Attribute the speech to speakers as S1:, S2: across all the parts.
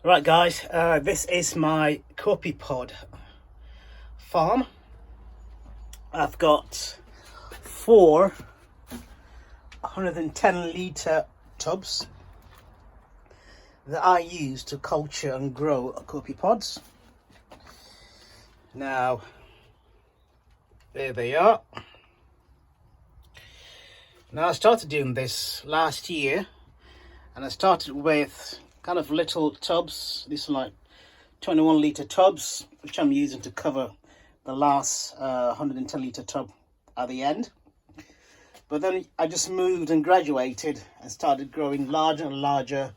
S1: Right guys, this is my Copepod farm. I've got 4 110 litre tubs that I use to culture and grow copepods. Now, there they are. Now I started doing this last year, and I started with kind of little tubs. These are like 21 litre tubs, which I'm using to cover the last 110 litre tub at the end. But then I just moved and graduated and started growing larger and larger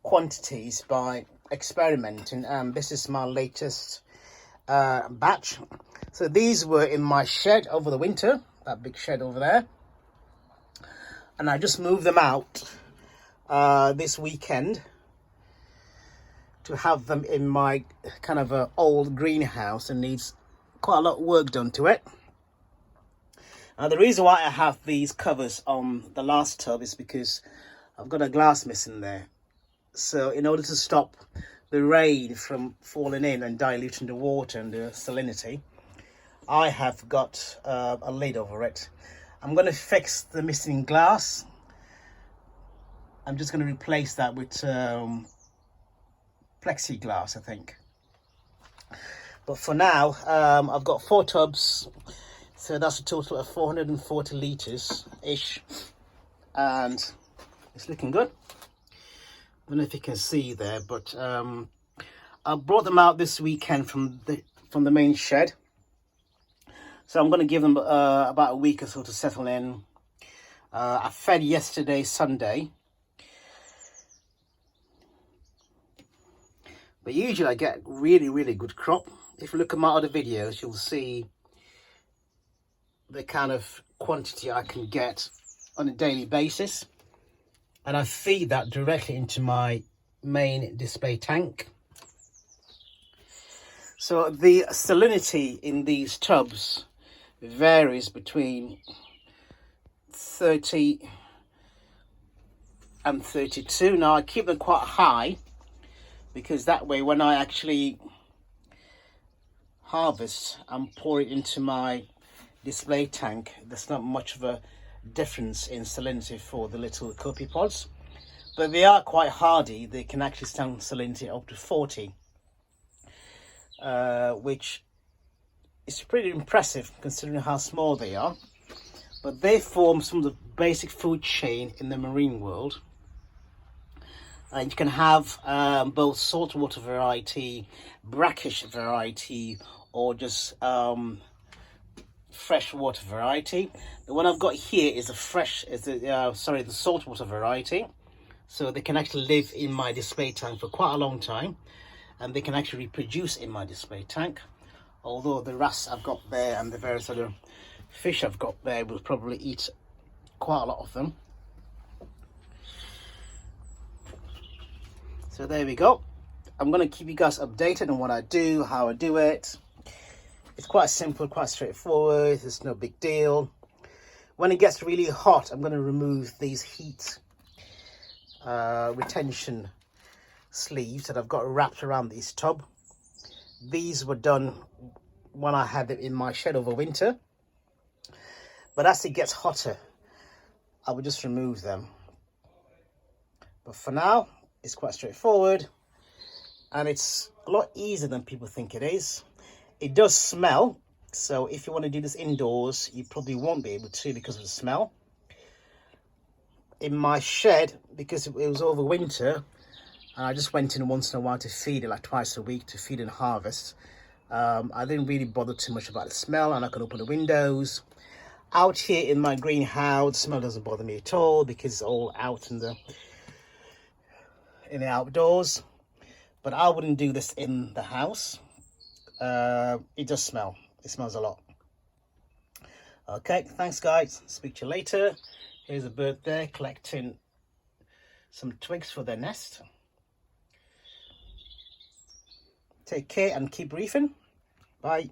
S1: quantities by experimenting, and this is my latest batch. So these were in my shed over the winter, that big shed over there, and I just moved them out this weekend to have them in my kind of a old greenhouse, and needs quite a lot of work done to it. Now the reason why I have these covers on the last tub is because I've got a glass missing there. So in order to stop the rain from falling in and diluting the water and the salinity, I have got a lid over it. I'm going to fix the missing glass. I'm just going to replace that with plexiglass, I think. But for now, I've got 4 tubs, so that's a total of 440 litres ish, and it's looking good. I don't know if you can see there, but I brought them out this weekend from the main shed, so I'm going to give them about a week or so to settle in. I fed yesterday Sunday, but usually I get really good crop. If you look at my other videos, you'll see the kind of quantity I can get on a daily basis, and I feed that directly into my main display tank. So the salinity in these tubs varies between 30 and 32. Now I keep them quite high, because that way when I actually harvest and pour it into my display tank, there's not much of a difference in salinity for the little copepods, but they are quite hardy. They can actually stand salinity up to 40, which is pretty impressive considering how small they are. But they form some of the basic food chain in the marine world. And you can have both saltwater variety, brackish variety, or just freshwater variety. The one I've got here is the saltwater variety. So they can actually live in my display tank for quite a long time, and they can actually reproduce in my display tank. Although the wrasse I've got there and the various other fish I've got there will probably eat quite a lot of them. So there we go. I'm going to keep you guys updated on what I do, how I do it. It's quite simple, quite straightforward. It's no big deal. When it gets really hot, I'm going to remove these heat retention sleeves that I've got wrapped around this tub. These were done when I had it in my shed over winter. But as it gets hotter, I will just remove them. But for now, it's quite straightforward, and it's a lot easier than people think it is. It does smell, so if you want to do this indoors, you probably won't be able to because of the smell. In my shed, because it was over winter, and I just went in once in a while to feed it, like twice a week to feed and harvest, I didn't really bother too much about the smell, and I could open the windows. Out here in my greenhouse, the smell doesn't bother me at all because it's all out in the outdoors. But I wouldn't do this in the house. It does smell. It smells a lot. Okay, thanks guys. Speak to you later. Here's a bird there collecting some twigs for their nest. Take care and keep reefing. Bye.